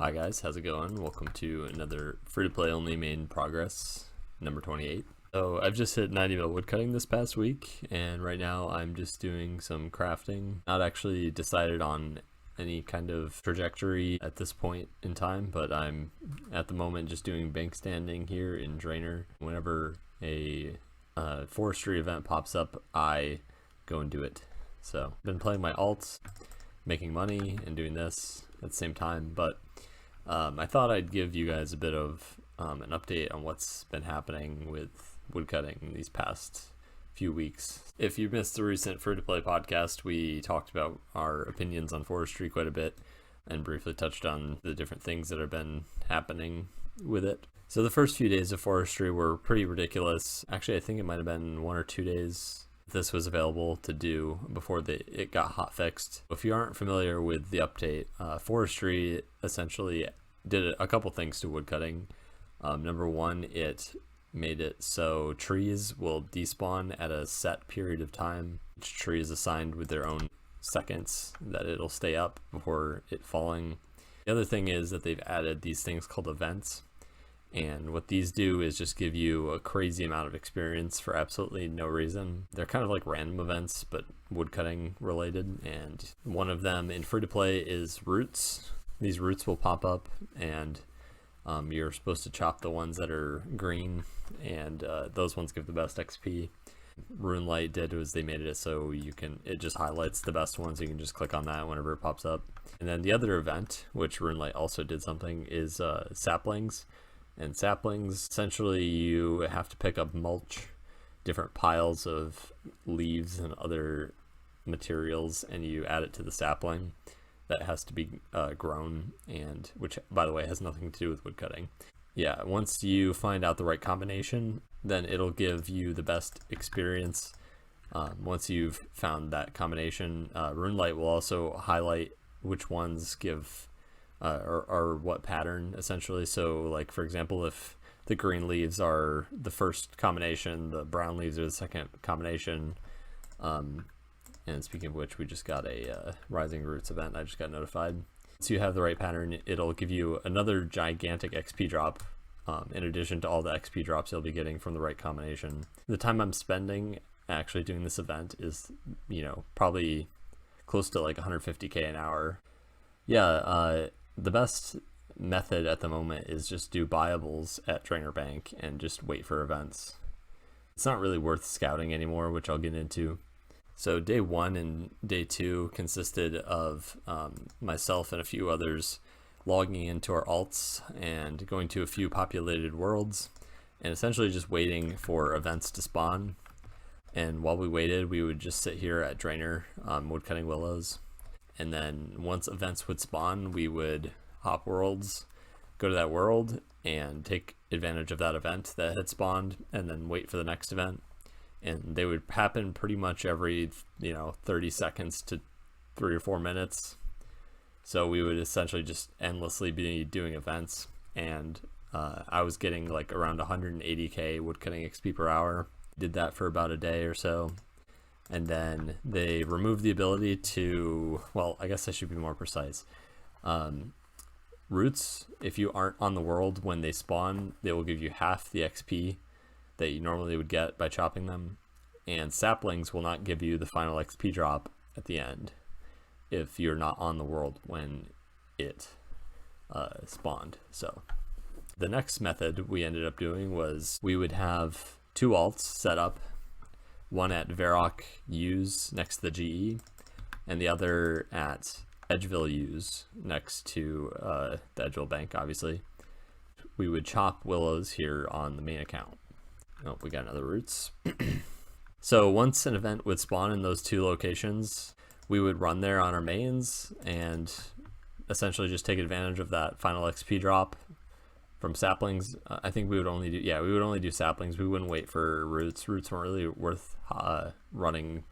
Hi guys, how's it going? Welcome to another free-to-play only main progress, number 28. So I've just hit 90 mil woodcutting this past week, and right now I'm just doing some crafting. Not actually decided on any kind of trajectory at this point in time, but I'm at the moment just doing bank standing here in Drainer. Whenever a forestry event pops up, I go and do it. So I've been playing my alts, making money and doing this at the same time, but I thought I'd give you guys a bit of an update on what's been happening with woodcutting these past few weeks. If you missed the recent free-to-play podcast, we talked about our opinions on forestry quite a bit and briefly touched on the different things that have been happening with it. So the first few days of forestry were pretty ridiculous. Actually, I think it might have been 1 or 2 days this was available to do before it got hot fixed. If you aren't familiar with the update, forestry essentially did a couple things to woodcutting. Number one, it made it so trees will despawn at a set period of time. Each tree is assigned with their own seconds that it'll stay up before it falling. The other thing is that they've added these things called events. And what these do is just give you a crazy amount of experience for absolutely no reason. They're kind of like random events, but woodcutting related. And one of them in free to play is roots. These roots will pop up, and you're supposed to chop the ones that are green, and those ones give the best XP. RuneLite did was they made it so it just highlights the best ones. You can just click on that whenever it pops up. And then the other event, which RuneLite also did something, is saplings. And saplings, essentially you have to pick up mulch, different piles of leaves and other materials, and you add it to the sapling that has to be grown, and which, by the way, has nothing to do with woodcutting. Yeah, once you find out the right combination, then it'll give you the best experience. Once you've found that combination, RuneLite will also highlight which ones give or what pattern, essentially. So like, for example, if the green leaves are the first combination, the brown leaves are the second combination. And speaking of which, we just got a Rising Roots event. I just got notified. So you have the right pattern, it'll give you another gigantic XP drop in addition to all the XP drops you'll be getting from the right combination. The time I'm spending actually doing this event is, probably close to like 150k an hour. Yeah, the best method at the moment is just do buyables at Drainer Bank and just wait for events. It's not really worth scouting anymore, which I'll get into. So day 1 and day 2 consisted of myself and a few others logging into our alts and going to a few populated worlds and essentially just waiting for events to spawn. And while we waited, we would just sit here at Drainer, woodcutting willows. And then once events would spawn, we would hop worlds, go to that world and take advantage of that event that had spawned, and then wait for the next event. And they would happen pretty much every 30 seconds to 3 or 4 minutes. So we would essentially just endlessly be doing events, and I was getting like around 180k woodcutting XP per hour. Did that for about a day or so, and then they removed the ability to, well, I guess I should be more precise. Roots, if you aren't on the world when they spawn, they will give you half the XP that you normally would get by chopping them, and saplings will not give you the final XP drop at the end if you're not on the world when it spawned. So the next method we ended up doing was we would have 2 alts set up, one at Varrock U's next to the GE, and the other at Edgeville U's next to the Edgeville Bank, obviously. We would chop willows here on the main account. Oh, we got another roots. So once an event would spawn in those 2 locations, we would run there on our mains and essentially just take advantage of that final XP drop from saplings. I think we would only do saplings. We wouldn't wait for roots. Roots weren't really worth running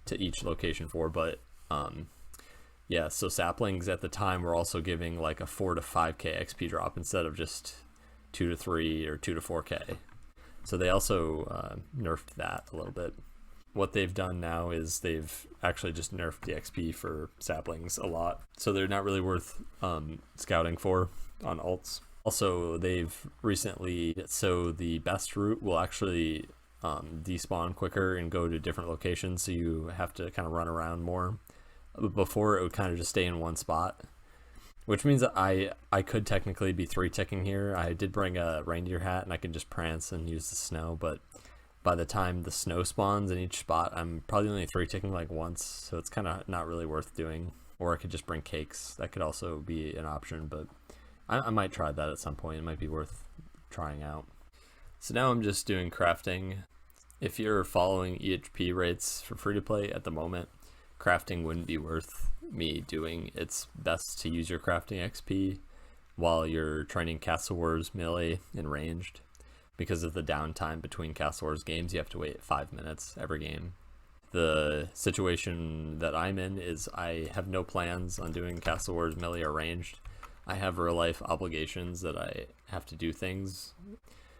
to each location for, but yeah, so saplings at the time were also giving like a 4 to 5k XP drop instead of just 2 to 3 or 2 to 4k. So they also nerfed that a little bit. what they've done now is they've actually just nerfed the XP for saplings a lot, so they're not really worth scouting for on alts. Also, they've recently, so the best route will actually despawn quicker and go to different locations, so you have to kind of run around more. Before, it would kind of just stay in one spot, which means that I could technically be 3-ticking here. I did bring a reindeer hat and I could just prance and use the snow, but by the time the snow spawns in each spot, I'm probably only 3-ticking like once, so it's kind of not really worth doing. Or I could just bring cakes. That could also be an option, but I might try that at some point. It might be worth trying out. So now I'm just doing crafting. If you're following EHP rates for free-to-play at the moment, crafting wouldn't be worth me doing. It's best to use your crafting XP while you're training Castle Wars melee and ranged. Because of the downtime between Castle Wars games, you have to wait 5 minutes every game. The situation that I'm in is I have no plans on doing Castle Wars melee or ranged. I have real life obligations that I have to do things.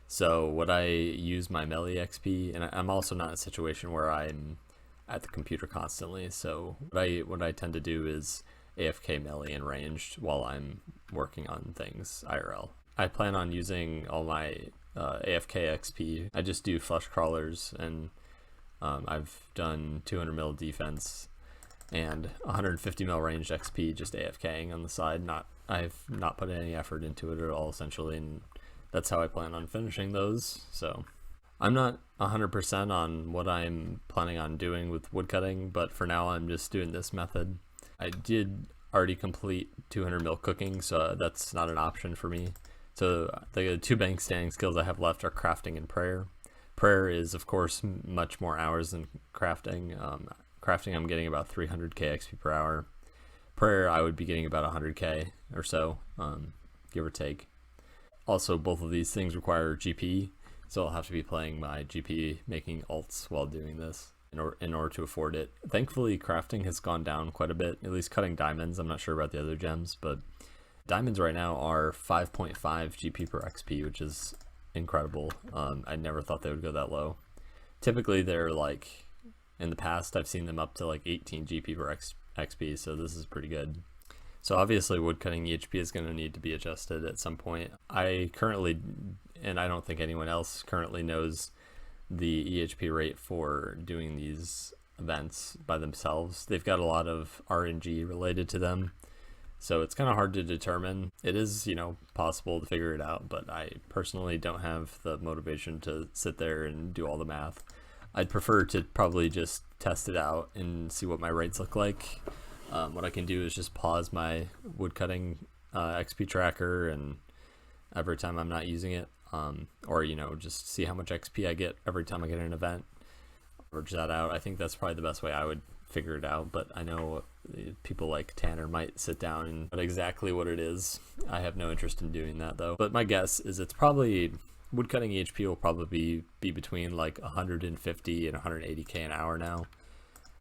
So what I use my melee XP, and I'm also not in a situation where I'm at the computer constantly, so what I tend to do is AFK melee and ranged while I'm working on things IRL. I plan on using all my AFK XP. I just do flesh crawlers, and I've done 200 mil defense and 150 mil ranged XP just AFKing on the side. I've not put any effort into it at all, essentially, and that's how I plan on finishing those. So I'm not 100% on what I'm planning on doing with woodcutting, but for now I'm just doing this method. I did already complete 200 mil cooking, so that's not an option for me. So the two bank standing skills I have left are crafting and prayer. Prayer is, of course, much more hours than crafting. Crafting, I'm getting about 300k XP per hour. Prayer, I would be getting about 100k or so, give or take. Also, both of these things require GP, so I'll have to be playing my GP making alts while doing this in order to afford it. Thankfully, crafting has gone down quite a bit, at least cutting diamonds. I'm not sure about the other gems, but diamonds right now are 5.5 GP per XP, which is incredible. I never thought they would go that low. Typically, they're like, in the past, I've seen them up to like 18 GP per XP, so this is pretty good. So obviously, woodcutting EHP is going to need to be adjusted at some point. I currently, and I don't think anyone else currently knows the EHP rate for doing these events by themselves. They've got a lot of RNG related to them, so it's kind of hard to determine. It is, possible to figure it out, but I personally don't have the motivation to sit there and do all the math. I'd prefer to probably just test it out and see what my rates look like. What I can do is just pause my woodcutting XP tracker, and every time I'm not using it, or just see how much XP I get every time I get an event, average that out. I think that's probably the best way I would figure it out, but I know people like Tanner might sit down and know exactly what it is. I have no interest in doing that though, but my guess is it's probably woodcutting EHP will probably be between like 150 and 180k an hour now,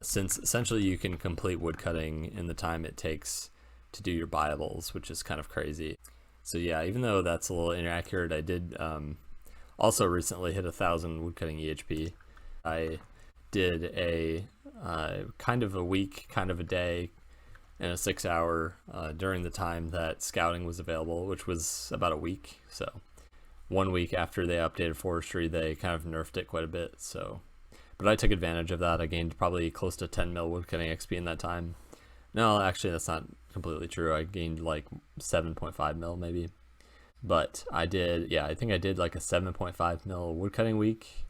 since essentially you can complete woodcutting in the time it takes to do your buyables, which is kind of crazy. So yeah, even though that's a little inaccurate, I did also recently hit 1,000 woodcutting EHP. I did a kind of a week, kind of a day, and a 6-hour during the time that scouting was available, which was about a week. So 1 week after they updated Forestry, they kind of nerfed it quite a bit. So, but I took advantage of that. I gained probably close to 10 mil woodcutting XP in that time. No, actually, that's not completely true. I gained like 7.5 mil maybe. But I did, I think I did like a 7.5 mil woodcutting week.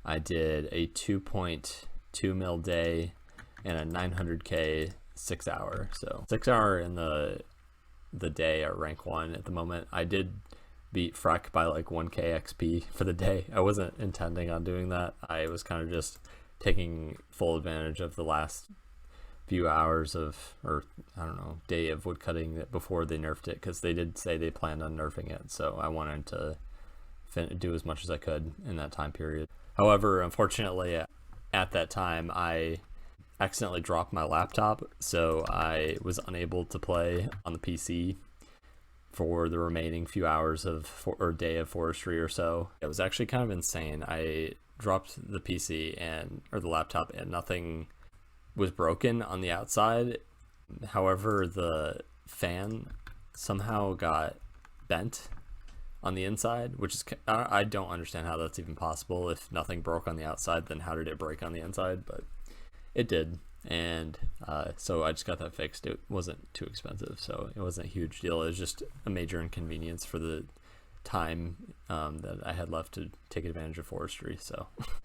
I did a 2.2 mil day and a 900k 6-hour. So 6-hour in the day are rank 1 at the moment. I did beat Freck by like 1k XP for the day. I wasn't intending on doing that. I was kind of just taking full advantage of the last few hours of, or I don't know, day of woodcutting before they nerfed it, because they did say they planned on nerfing it, so I wanted to do as much as I could in that time period. However, unfortunately, at that time I accidentally dropped my laptop, so I was unable to play on the PC for the remaining few hours of or day of Forestry or so. It was actually kind of insane. I dropped the PC or the laptop, and nothing was broken on the outside. However, the fan somehow got bent on the inside, which is, I don't understand how that's even possible. If nothing broke on the outside, then how did it break on the inside? But it did. And so I just got that fixed. It wasn't too expensive, so it wasn't a huge deal. It was just a major inconvenience for the time that I had left to take advantage of Forestry.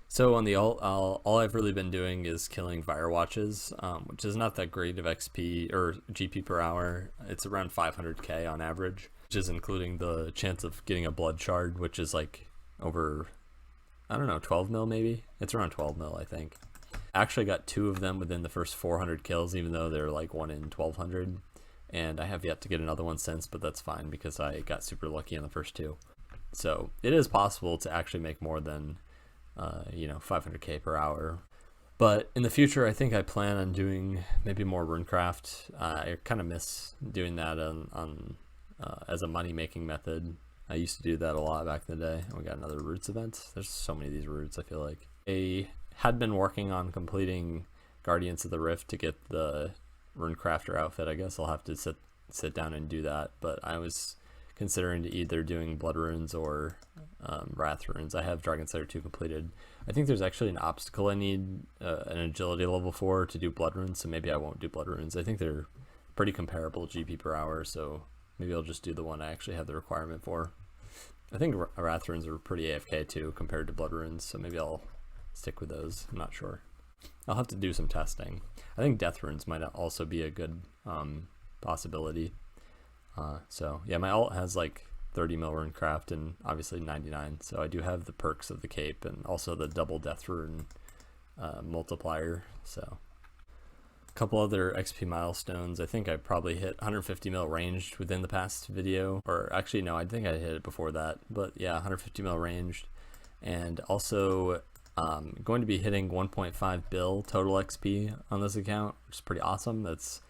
So on the alt, all I've really been doing is killing Fire Watches, which is not that great of XP or GP per hour. It's around 500k on average, which is including the chance of getting a blood shard, which is like over, I don't know, 12 mil maybe. It's around 12 mil, I think. I actually got 2 of them within the first 400 kills, even though they're like 1 in 1200. And I have yet to get another one since, but that's fine because I got super lucky on the first 2. So it is possible to actually make more than, 500k per hour. But in the future, I think I plan on doing maybe more runecraft. I kind of miss doing that as a money-making method. I used to do that a lot back in the day. We got another roots event. There's so many of these roots, I feel like. I had been working on completing Guardians of the Rift to get the runecrafter outfit. I guess I'll have to sit down and do that. But I was considering to either doing blood runes or wrath runes. I have Dragon Slayer 2 completed. I think there's actually an obstacle I need, an agility level 4 to do blood runes, so maybe I won't do blood runes. I think they're pretty comparable GP per hour, so maybe I'll just do the one I actually have the requirement for. I think wrath runes are pretty AFK too compared to blood runes, so maybe I'll stick with those. I'm not sure. I'll have to do some testing. I think death runes might also be a good possibility. So yeah, my alt has like 30 mil runecraft and obviously 99, so I do have the perks of the cape and also the double death rune multiplier. So a couple other XP milestones. I think I probably hit 150 mil ranged within the past video, or actually no, I think I hit it before that, but yeah, 150 mil ranged. And also going to be hitting 1.5 bill total XP on this account, which is pretty awesome. It's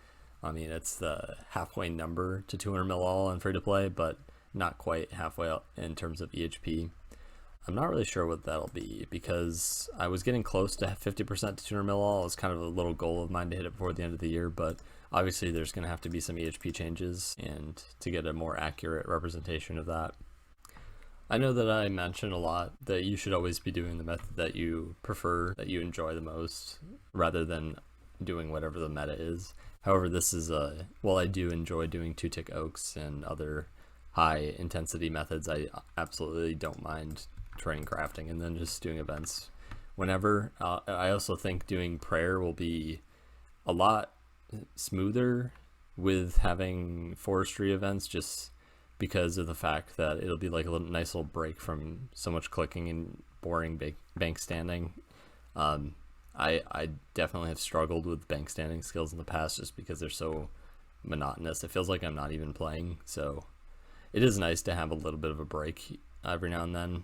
the halfway number to 200 mil all on free to play, but not quite halfway up in terms of EHP. I'm not really sure what that'll be because I was getting close to 50% to 200 mil all. It's kind of a little goal of mine to hit it before the end of the year, but obviously there's going to have to be some EHP changes and to get a more accurate representation of that. I know that I mention a lot that you should always be doing the method that you prefer, that you enjoy the most, rather than doing whatever the meta is. However, this is while I do enjoy doing 2-tick oaks and other high intensity methods, I absolutely don't mind training crafting and then just doing events whenever. I also think doing prayer will be a lot smoother with having forestry events, just because of the fact that it'll be like a nice little break from so much clicking and boring bank standing. I definitely have struggled with bank standing skills in the past just because they're so monotonous. It feels like I'm not even playing, so it is nice to have a little bit of a break every now and then.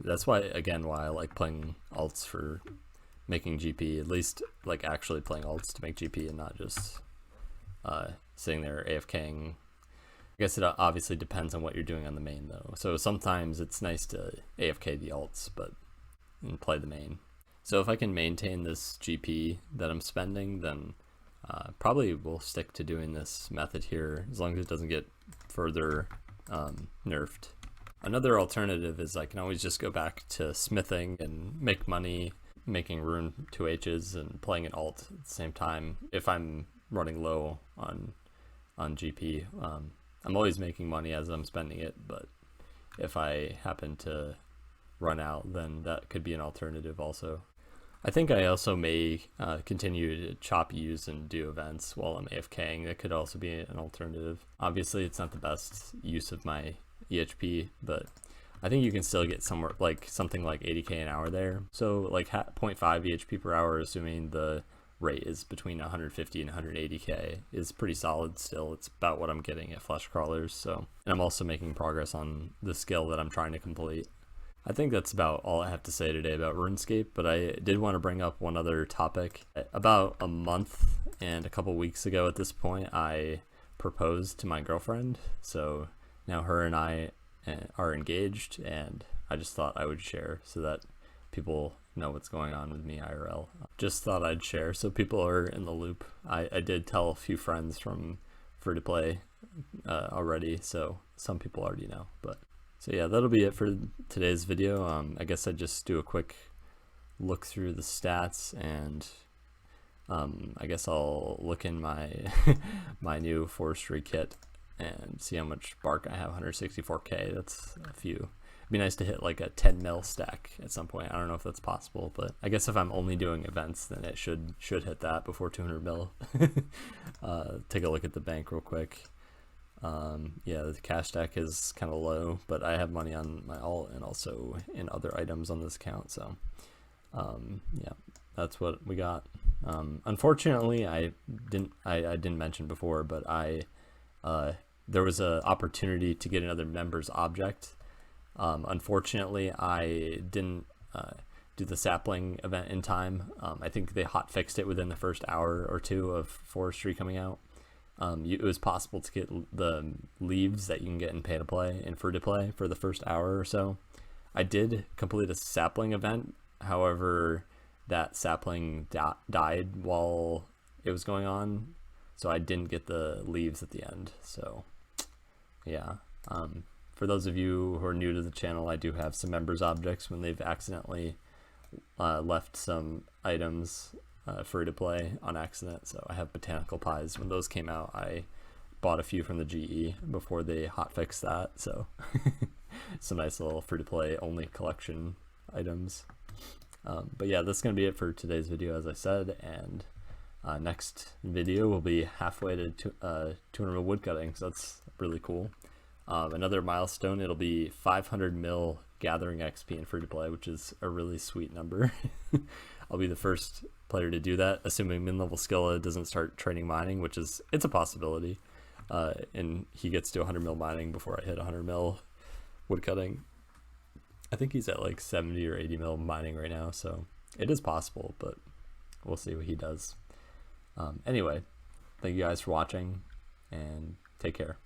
That's why I like playing alts for making GP, at least like actually playing alts to make GP and not just sitting there AFKing. I guess it obviously depends on what you're doing on the main though. So sometimes it's nice to AFK the alts and play the main. So if I can maintain this GP that I'm spending, then probably we'll stick to doing this method here as long as it doesn't get further nerfed. Another alternative is I can always just go back to smithing and make money making rune 2Hs and playing an alt at the same time if I'm running low on GP. I'm always making money as I'm spending it, but if I happen to run out, then that could be an alternative also. I think I also may continue to chop use and do events while I'm AFKing. That could also be an alternative. Obviously, it's not the best use of my EHP, but I think you can still get somewhere like something like 80k an hour there. So like 0.5 EHP per hour, assuming the rate is between 150 and 180k, is pretty solid still. It's about what I'm getting at Flesh Crawlers. So, and I'm also making progress on the skill that I'm trying to complete. I think that's about all I have to say today about RuneScape, but I did want to bring up one other topic. About a month and a couple weeks ago at this point, I proposed to my girlfriend. So now her and I are engaged, and I just thought I would share so that people know what's going on with me IRL. Just thought I'd share so people are in the loop. I did tell a few friends from free to play already, so some people already know. But so yeah, that'll be it for today's video. I guess I'd just do a quick look through the stats, and I guess I'll look in my my new forestry kit and see how much bark I have. 164k. That's a few. It'd be nice to hit like a 10 mil stack at some point. I don't know if that's possible, but I guess if I'm only doing events, then it should hit that before 200 mil. Take a look at the bank real quick. Yeah, the cash stack is kind of low, but I have money on my alt and also in other items on this account. So yeah, that's what we got. Unfortunately, I didn't mention before, but there was a opportunity to get another member's object. Unfortunately, I didn't do the sapling event in time. I think they hot fixed it within the first hour or two of Forestry coming out. It was possible to get the leaves that you can get in pay to play and free to play for the first hour or so. I did complete a sapling event, however, that sapling died while it was going on, so I didn't get the leaves at the end. So yeah, for those of you who are new to the channel, I do have some members objects when they've accidentally left some items free to play on accident. So I have botanical pies. When those came out, I bought a few from the GE before they hotfixed that. So some nice little free to play only collection items. But yeah, that's gonna be it for today's video, as I said, and next video will be halfway to 200 woodcutting, so that's really cool. Another milestone, it'll be 500 mil gathering XP in free to play, which is a really sweet number. I'll be the first player to do that, assuming mid-level Skilla doesn't start training mining, which is, it's a possibility, and he gets to 100 mil mining before I hit 100 mil woodcutting. I think he's at like 70 or 80 mil mining right now, so it is possible, but we'll see what he does. Anyway, thank you guys for watching, and take care.